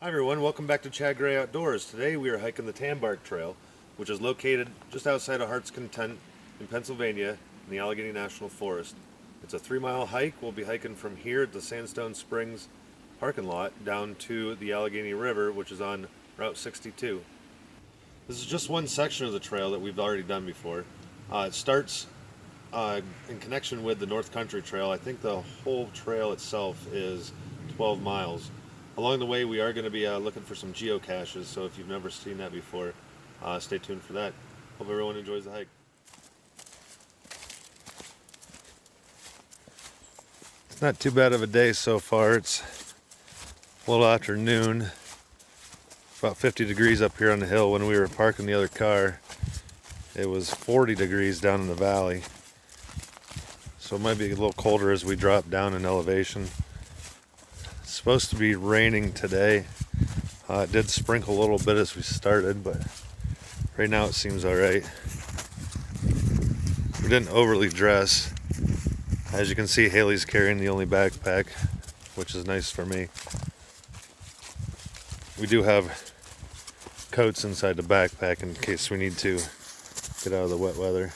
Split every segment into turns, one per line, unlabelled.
Hi everyone, welcome back to Chad Gray Outdoors. Today we are hiking the Tanbark Trail, which is located just outside of Heart's Content in Pennsylvania in the Allegheny National Forest. It's a 3-mile hike. We'll be hiking from here at the Sandstone Springs parking lot down to the Allegheny River, which is on Route 62. This is just one section of the trail that we've already done before. It starts in connection with the North Country Trail. I think the whole trail itself is 12 miles. Along the way, we are going to be looking for some geocaches, so if you've never seen that before, stay tuned for that. Hope everyone enjoys the hike. It's not too bad of a day so far. It's a little after noon. About 50 degrees up here on the hill. When we were parking the other car, it was 40 degrees down in the valley. So it might be a little colder as we drop down in elevation. It's supposed to be raining today. It did sprinkle a little bit as we started, but right now it seems alright. We didn't overly dress. As you can see, Haley's carrying the only backpack, which is nice for me. We do have coats inside the backpack in case we need to get out of the wet weather.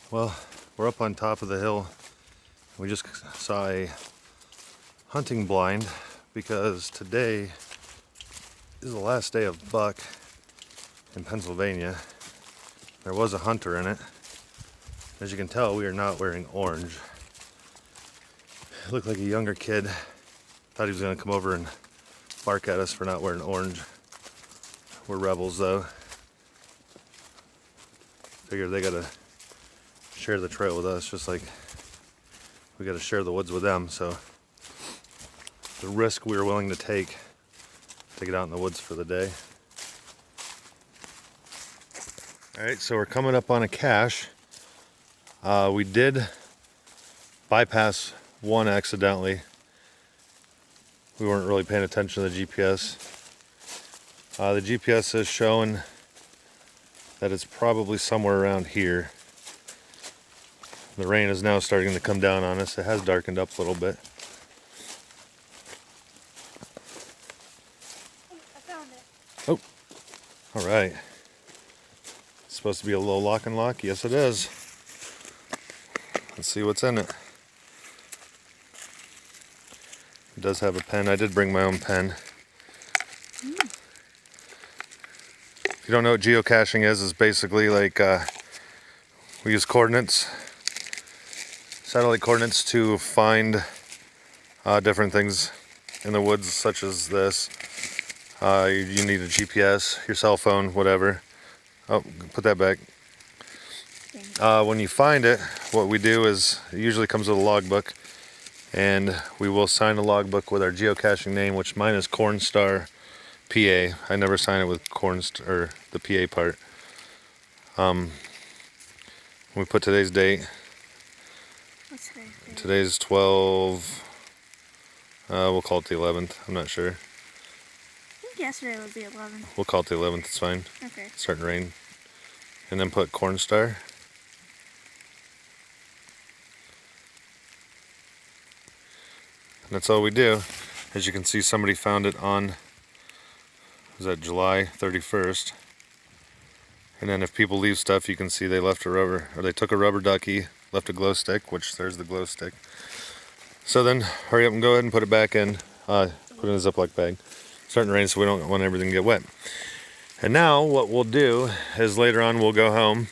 Well, we're up on top of the hill. We just saw a hunting blind because today is the last day of buck in Pennsylvania. There was a hunter in it. As you can tell, we are not wearing orange. It looked like a younger kid. Thought he was going to come over and bark at us for not wearing orange. We're rebels though. Figure they gotta share the trail with us, just like we got to share the woods with them. So the risk we were willing to take to get out in the woods for the day. All right, so we're coming up on a cache. We did bypass one accidentally. We weren't really paying attention to the GPS. The GPS is showing that it's probably somewhere around here. The rain is now starting to come down on us. It has darkened up a little bit.
I found it.
Oh, all right. It's supposed to be a little lock and lock. Yes, it is. Let's see what's in it. It does have a pen. I did bring my own pen. If you don't know what geocaching is, it's basically like we use coordinates. Satellite coordinates to find different things in the woods, such as this. You need a GPS, your cell phone, whatever. Oh, put that back. When you find it, what we do is, it usually comes with a logbook, and we will sign a logbook with our geocaching name, which mine is Cornstar PA. I never sign it with Cornstar, or the PA part. We put today's date.
What's today's date?
Today's 12, we'll call it the 11th, I'm not sure.
think yesterday was the 11th.
We'll call it the 11th, it's fine.
Okay.
It's starting to rain. And then put cornstar. And that's all we do. As you can see, somebody found it on, was that July 31st? And then if people leave stuff, you can see they left a rubber, or they took a rubber ducky, left a glow stick, which there's the glow stick. So then hurry up and go ahead and put it back in, put it in a Ziploc bag. It's starting to rain, so we don't want everything to get wet. And now what we'll do is later on we'll go home,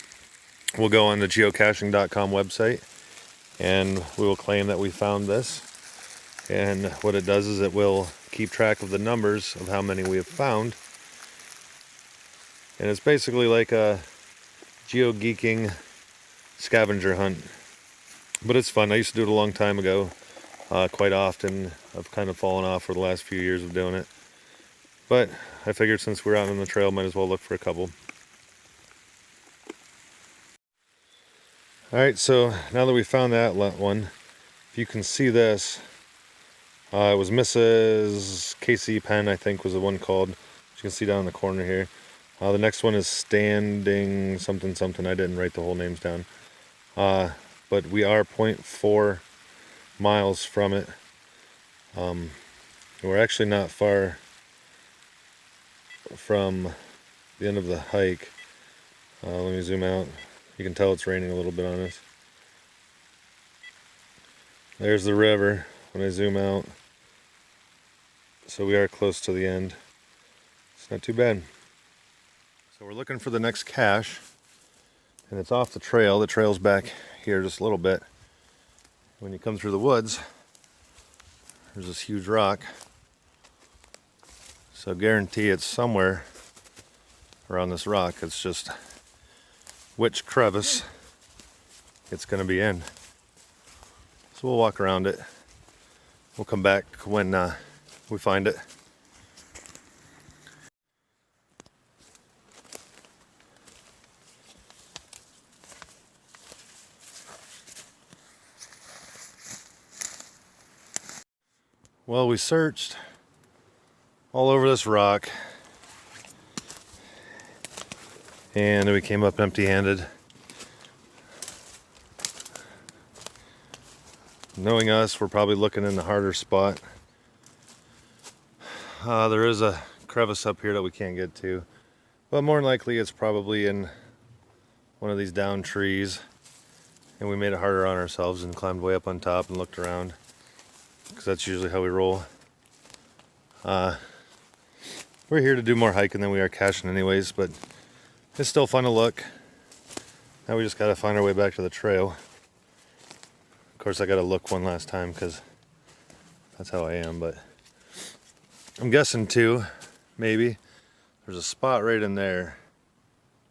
we'll go on the geocaching.com website, and we will claim that we found this. And what it does is it will keep track of the numbers of how many we have found. And it's basically like a geo-geeking scavenger hunt. But it's fun. I used to do it a long time ago, quite often. I've kind of fallen off for the last few years of doing it. But I figured since we're out on the trail, might as well look for a couple. Alright, so now that we found that one, if you can see this, it was Mrs. Casey Penn, I think was the one called. As you can see down in the corner here. The next one is Standing something something. I didn't write the whole names down. But we are 0.4 miles from it. We're actually not far from the end of the hike. Let me zoom out. You can tell it's raining a little bit on us. There's the river when I zoom out. So we are close to the end. It's not too bad. So we're looking for the next cache, and it's off the trail. The trail's back here just a little bit. When you come through the woods, there's this huge rock. So guarantee it's somewhere around this rock. It's just which crevice it's going to be in. So we'll walk around it. We'll come back when we find it. Well, we searched all over this rock and we came up empty-handed. Knowing us, we're probably looking in the harder spot. There is a crevice up here that we can't get to, but more than likely it's probably in one of these down trees, and we made it harder on ourselves and climbed way up on top and looked around, because that's usually how we roll. We're here to do more hiking than we are caching anyways, but it's still fun to look. Now we just gotta find our way back to the trail. Of course I gotta look one last time because that's how I am, but I'm guessing too, maybe, there's a spot right in there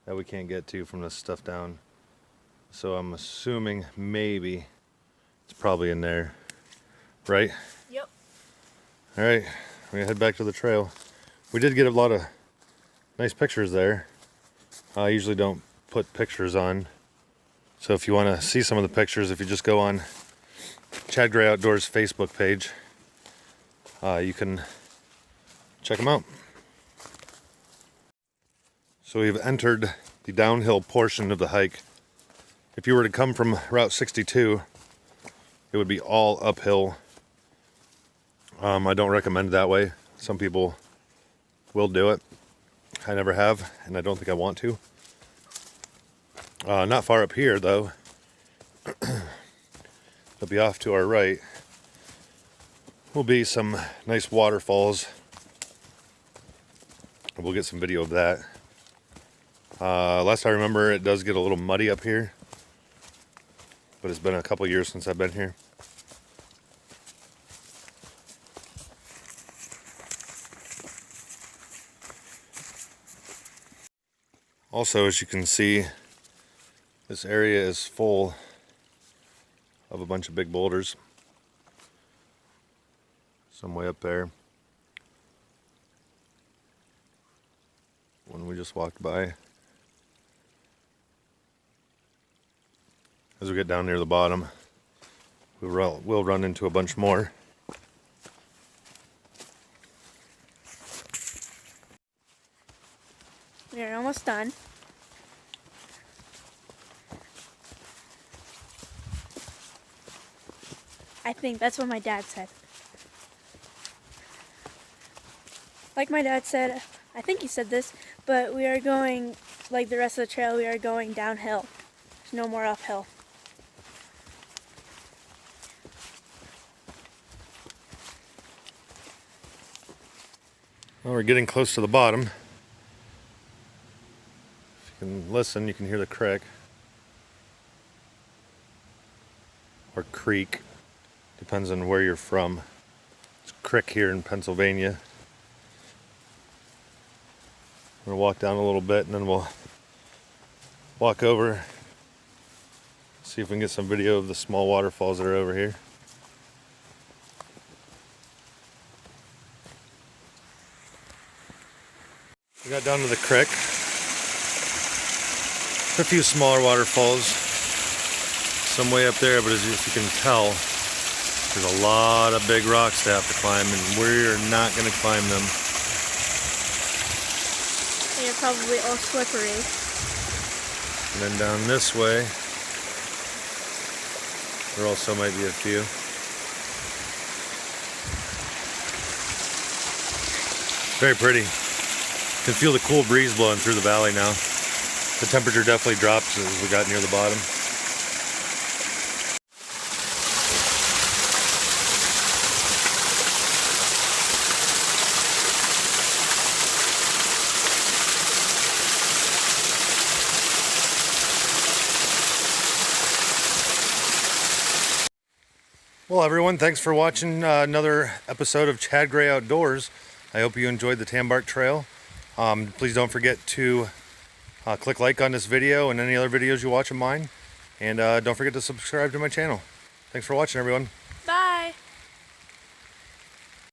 that we can't get to from this stuff down. So I'm assuming maybe it's probably in there, right?
Yep.
All right, we're gonna head back to the trail. We did get a lot of nice pictures there. I usually don't put pictures on. So if you wanna see some of the pictures, if you just go on Chad Gray Outdoors Facebook page, you can check them out. So we've entered the downhill portion of the hike. If you were to come from Route 62, it would be all uphill. I don't recommend it that way. Some people will do it. I never have, and I don't think I want to. Not far up here, though. It'll be off to our right. Will be some nice waterfalls. We'll get some video of that. Last I remember, it does get a little muddy up here, but it's been a couple years since I've been here. Also, as you can see, this area is full of a bunch of big boulders. Some way up there. One we just walked by. As we get down near the bottom, we'll run into a bunch more.
We are almost done. I think that's what my dad said. Like my dad said, I think he said this, but we are going, like the rest of the trail, we are going downhill. There's no more uphill.
Well, we're getting close to the bottom. If you can listen, you can hear the creek. Or creek. Depends on where you're from. It's a creek here in Pennsylvania. I'm going to walk down a little bit and then we'll walk over. See if we can get some video of the small waterfalls that are over here. We got down to the creek. A few smaller waterfalls. Some way up there, but as you can tell, there's a lot of big rocks to have to climb, and we're not going to climb them.
They are probably all slippery.
And then down this way, there also might be a few. Very pretty. You can feel the cool breeze blowing through the valley now. The temperature definitely drops as we got near the bottom. Well, everyone, thanks for watching another episode of Chad Gray Outdoors. I hope you enjoyed the Tanbark Trail. Please don't forget to click like on this video and any other videos you watch of mine. And don't forget to subscribe to my channel. Thanks for watching, everyone.